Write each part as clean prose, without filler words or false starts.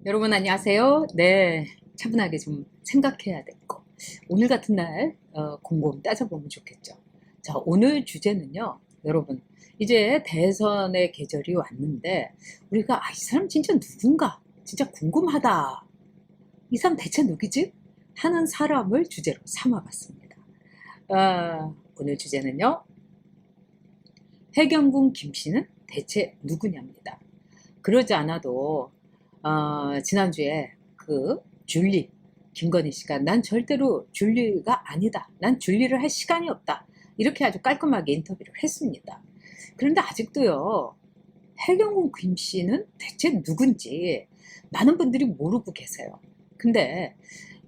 여러분 안녕하세요. 네, 차분하게 좀 생각해야 될 거. 오늘 같은 날 곰곰 따져보면 좋겠죠. 자, 오늘 주제는요. 여러분, 이제 대선의 계절이 왔는데 우리가 이 사람 진짜 누군가? 진짜 궁금하다. 이 사람 대체 누구지? 하는 사람을 주제로 삼아봤습니다. 오늘 주제는요. 해경군 김씨는 대체 누구냐입니다. 그러지 않아도 지난주에 그 줄리 김건희 씨가 난 절대로 줄리가 아니다. 난 줄리를 할 시간이 없다. 이렇게 아주 깔끔하게 인터뷰를 했습니다. 그런데 아직도요. 해경군 김 씨는 대체 누군지 많은 분들이 모르고 계세요. 근데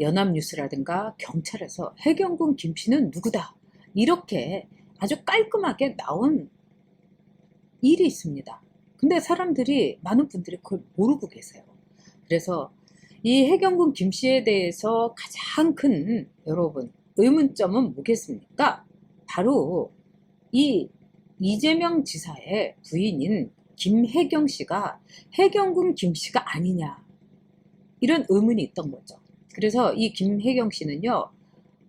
연합뉴스라든가 경찰에서 해경군 김 씨는 누구다. 이렇게 아주 깔끔하게 나온 일이 있습니다. 근데 많은 분들이 그걸 모르고 계세요. 그래서 이 해경군 김씨에 대해서 가장 큰 여러분 의문점은 뭐겠습니까? 바로 이 이재명 지사의 부인인 김혜경 씨가 해경군 김씨가 아니냐 이런 의문이 있던 거죠. 그래서 이 김혜경 씨는요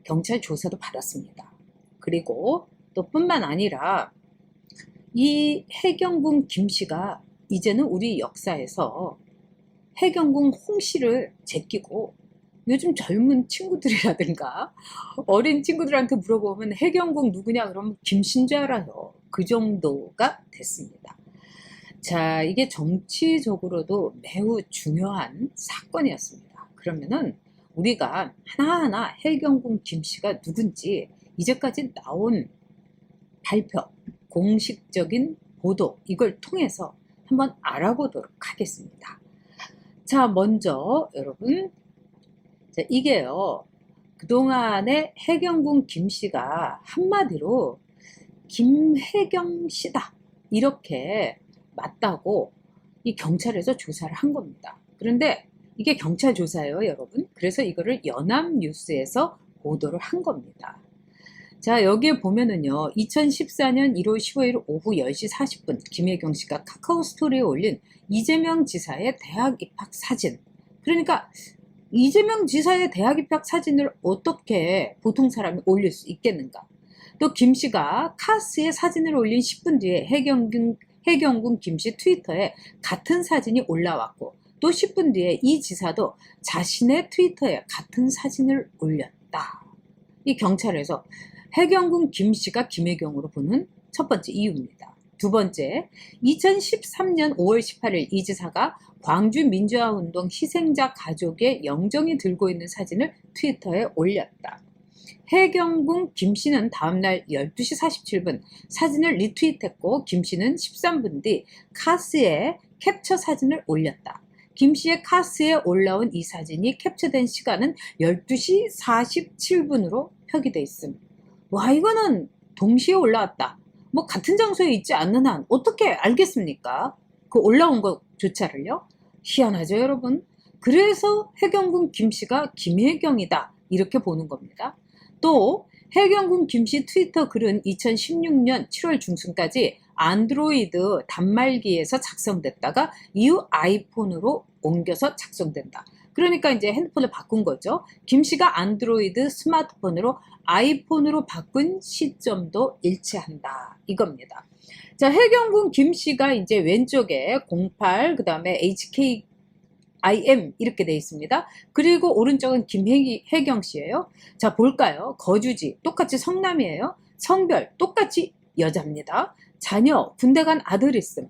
경찰 조사도 받았습니다. 그리고 또 뿐만 아니라 이 해경군 김씨가 이제는 우리 역사에서 해경군 홍씨를 제끼고 요즘 젊은 친구들이라든가 어린 친구들한테 물어보면 해경군 누구냐 그러면 김씨인 줄 알아요. 그 정도가 됐습니다. 자, 이게 정치적으로도 매우 중요한 사건이었습니다. 그러면은 우리가 하나하나 해경군 김씨가 누군지 이제까지 나온 발표, 공식적인 보도 이걸 통해서 한번 알아보도록 하겠습니다. 자, 먼저 여러분 이게요 그동안에 해경군 김씨가 한마디로 김혜경 씨다 이렇게 맞다고 이 경찰에서 조사를 한 겁니다. 그런데 이게 경찰 조사예요 여러분. 그래서 이거를 연합뉴스에서 보도를 한 겁니다. 자, 여기에 보면은요 2014년 1월 15일 오후 10시 40분 김혜경 씨가 카카오 스토리에 올린 이재명 지사의 대학 입학 사진. 그러니까 이재명 지사의 대학 입학 사진을 어떻게 보통 사람이 올릴 수 있겠는가. 또 김 씨가 카스의 사진을 올린 10분 뒤에 해경군 김 씨 트위터에 같은 사진이 올라왔고 또 10분 뒤에 이 지사도 자신의 트위터에 같은 사진을 올렸다. 이 경찰에서 해경군 김 씨가 김혜경으로 보는 첫 번째 이유입니다. 두 번째, 2013년 5월 18일 이 지사가 광주 민주화운동 희생자 가족의 영정이 들고 있는 사진을 트위터에 올렸다. 해경군 김 씨는 다음날 12시 47분 사진을 리트윗했고 김 씨는 13분 뒤 카스에 캡처 사진을 올렸다. 김 씨의 카스에 올라온 이 사진이 캡처된 시간은 12시 47분으로 표기돼 있습니다. 와, 이거는 동시에 올라왔다. 뭐 같은 장소에 있지 않는 한 어떻게 알겠습니까? 그 올라온 것조차를요. 희한하죠 여러분. 그래서 해경군 김씨가 김혜경이다 이렇게 보는 겁니다. 또 해경군 김씨 트위터 글은 2016년 7월 중순까지 안드로이드 단말기에서 작성됐다가 이후 아이폰으로 옮겨서 작성된다. 그러니까 이제 핸드폰을 바꾼 거죠. 김 씨가 안드로이드 스마트폰으로 아이폰으로 바꾼 시점도 일치한다. 이겁니다. 자, 해경군 김 씨가 이제 왼쪽에 08, 그 다음에 HKIM 이렇게 돼 있습니다. 그리고 오른쪽은 김혜경 씨예요. 자, 볼까요? 거주지 똑같이 성남이에요. 성별 똑같이 여자입니다. 자녀 군대 간 아들 있음.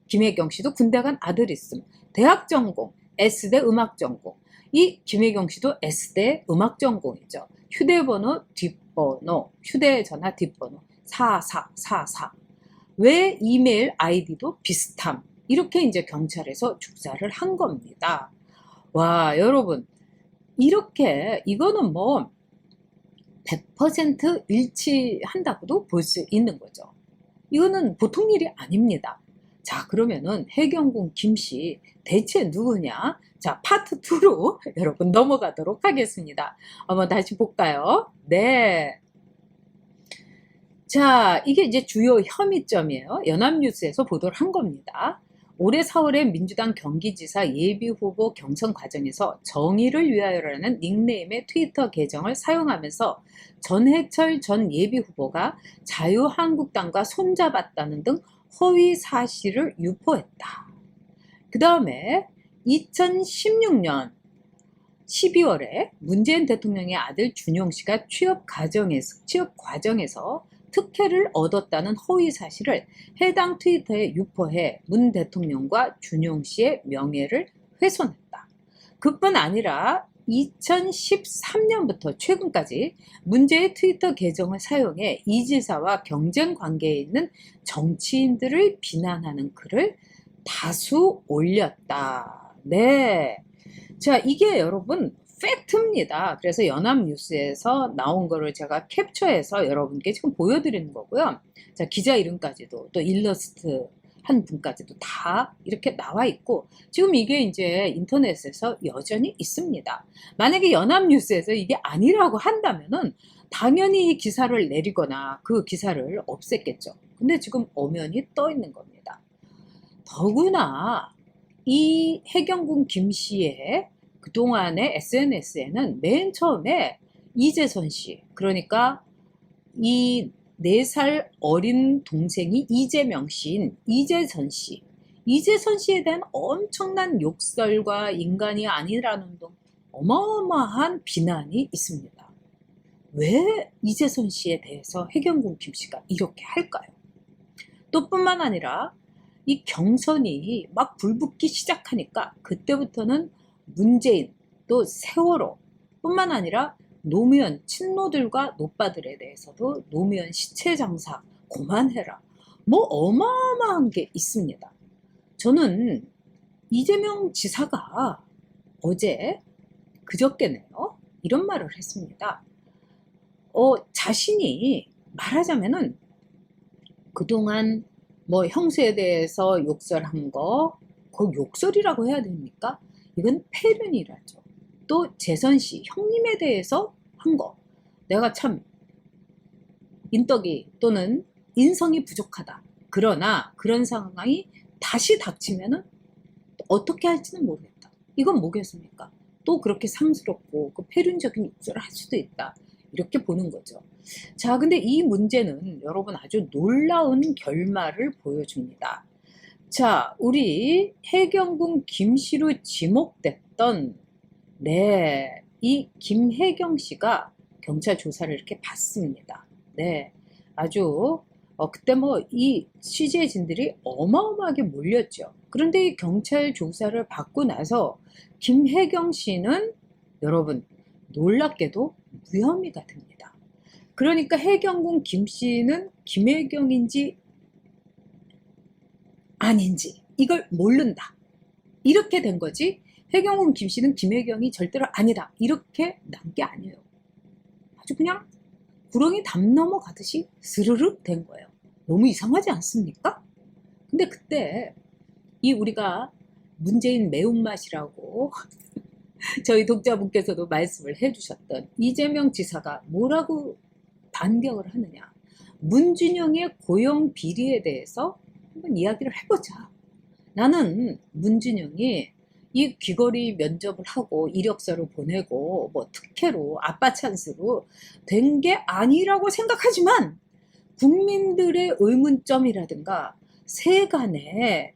김혜경 씨도 군대 간 아들 있음. 대학 전공 S대 음악 전공. 이 김혜경 씨도 S대 음악 전공이죠. 휴대전화 뒷번호 4444. 왜 이메일 아이디도 비슷함. 이렇게 이제 경찰에서 조사를 한 겁니다. 와, 여러분. 이거는 뭐 100% 일치한다고도 볼 수 있는 거죠. 이거는 보통 일이 아닙니다. 자, 그러면은 해경군 김씨 대체 누구냐? 자, 파트 2로 여러분 넘어가도록 하겠습니다. 한번 다시 볼까요? 네. 자, 이게 이제 주요 혐의점이에요. 연합뉴스에서 보도를 한 겁니다. 올해 4월에 민주당 경기지사 예비후보 경선 과정에서 정의를 위하여라는 닉네임의 트위터 계정을 사용하면서 전해철 전 예비후보가 자유한국당과 손잡았다는 등 허위 사실을 유포했다. 그 다음에 2016년 12월에 문재인 대통령의 아들 준용 씨가 취업 과정에서 특혜를 얻었다는 허위 사실을 해당 트위터에 유포해 문 대통령과 준용 씨의 명예를 훼손했다. 그뿐 아니라 2013년부터 최근까지 문제의 트위터 계정을 사용해 이 지사와 경쟁 관계에 있는 정치인들을 비난하는 글을 다수 올렸다. 네. 자, 이게 여러분 팩트입니다. 그래서 연합뉴스에서 나온 거를 제가 캡처해서 여러분께 지금 보여드리는 거고요. 자, 기자 이름까지도 또 일러스트 한 분까지도 다 이렇게 나와 있고, 지금 이게 이제 인터넷에서 여전히 있습니다. 만약에 연합뉴스에서 이게 아니라고 한다면은 당연히 이 기사를 내리거나 그 기사를 없앴겠죠. 근데 지금 엄연히 떠 있는 겁니다. 더구나 이 해경군 김 씨의 그동안의 SNS에는 맨 처음에 이재선 씨, 그러니까 이 4살 어린 동생이 이재명 씨인 이재선 씨에 대한 엄청난 욕설과 인간이 아니라는 등 어마어마한 비난이 있습니다. 왜 이재선 씨에 대해서 해경군 김 씨가 이렇게 할까요? 또 뿐만 아니라 이 경선이 막 불붙기 시작하니까 그때부터는 문재인 또 세월호 뿐만 아니라 노무현 친노들과 노빠들에 대해서도 노무현 시체 장사 그만해라, 뭐 어마어마한 게 있습니다. 저는 이재명 지사가 어제 그저께네요 이런 말을 했습니다. 자신이 말하자면은 그동안 뭐 형수에 대해서 욕설한 거, 그 욕설이라고 해야 됩니까? 이건 폐륜이라죠. 또 재선씨 형님에 대해서 한 거, 내가 참 인덕이 또는 인성이 부족하다. 그러나 그런 상황이 다시 닥치면은 어떻게 할지는 모르겠다. 이건 뭐겠습니까? 또 그렇게 상스럽고 그 폐륜적인 욕설을 할 수도 있다. 이렇게 보는 거죠. 자, 근데 이 문제는 여러분 아주 놀라운 결말을 보여줍니다. 자, 우리 해경군 김씨로 지목됐던 이 김혜경 씨가 경찰 조사를 이렇게 받습니다. 네, 아주 그때 뭐 이 취재진들이 어마어마하게 몰렸죠. 그런데 이 경찰 조사를 받고 나서 김혜경 씨는 여러분 놀랍게도 무혐의가 됩니다. 그러니까 해경군 김 씨는 김혜경인지 아닌지 이걸 모른다. 이렇게 된 거지. 해경군 김 씨는 김혜경이 절대로 아니다. 이렇게 난 게 아니에요. 아주 그냥 구렁이 담 넘어가듯이 스르륵 된 거예요. 너무 이상하지 않습니까? 근데 그때 이 우리가 문재인 매운맛이라고 저희 독자분께서도 말씀을 해주셨던 이재명 지사가 뭐라고 반격을 하느냐. 문준영의 고용 비리에 대해서 한번 이야기를 해보자. 나는 문준영이 이 귀걸이 면접을 하고 이력서를 보내고 뭐 특혜로 아빠 찬스로 된 게 아니라고 생각하지만 국민들의 의문점이라든가 세간에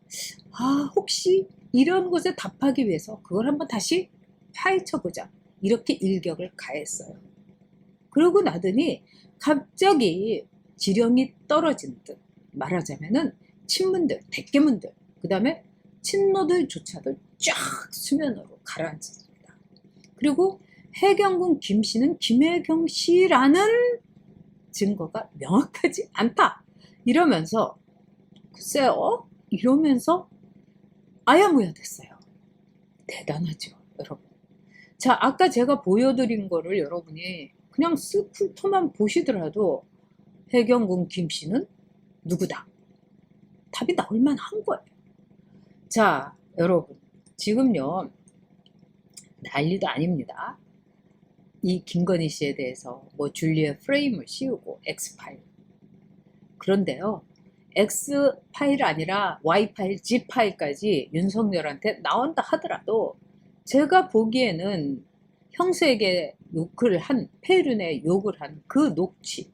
혹시 이런 것에 답하기 위해서 그걸 한번 다시 파헤쳐보자, 이렇게 일격을 가했어요. 그러고 나더니 갑자기 지령이 떨어진 듯, 말하자면은 친문들, 대깨문들, 그 다음에 친노들조차도 쫙 수면으로 가라앉습니다. 그리고 해경군 김 씨는 김혜경 씨라는 증거가 명확하지 않다. 이러면서 글쎄요, 이러면서 아야무야 됐어요. 대단하죠, 여러분. 자, 아까 제가 보여드린 거를 여러분이 그냥 쓱 훑어만 보시더라도 해경군 김 씨는 누구다? 답이 나올만 한 거예요. 자, 여러분, 지금요 난리도 아닙니다. 이 김건희 씨에 대해서 뭐 줄리엣 프레임을 씌우고 엑스파일. 그런데요, X 파일 아니라 Y 파일, Z 파일까지 윤석열한테 나온다 하더라도 제가 보기에는 형수에게 욕을 한, 폐륜에 욕을 한 그 녹취,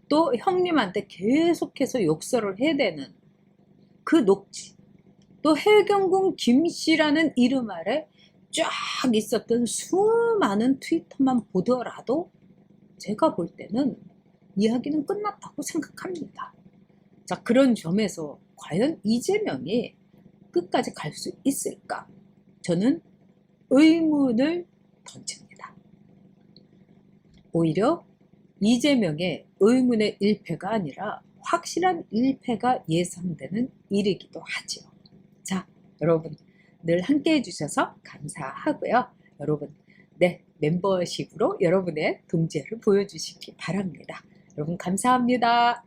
또 형님한테 계속해서 욕설을 해대는 그 녹취, 또 해경궁 김씨라는 이름 아래 쫙 있었던 수많은 트위터만 보더라도 제가 볼 때는 이야기는 끝났다고 생각합니다. 자, 그런 점에서 과연 이재명이 끝까지 갈 수 있을까? 저는 의문을 던집니다. 오히려 이재명의 의문의 일패가 아니라 확실한 일패가 예상되는 일이기도 하지요. 자, 여러분 늘 함께 해주셔서 감사하고요. 여러분, 네, 멤버십으로 여러분의 동지애를 보여주시기 바랍니다. 여러분 감사합니다.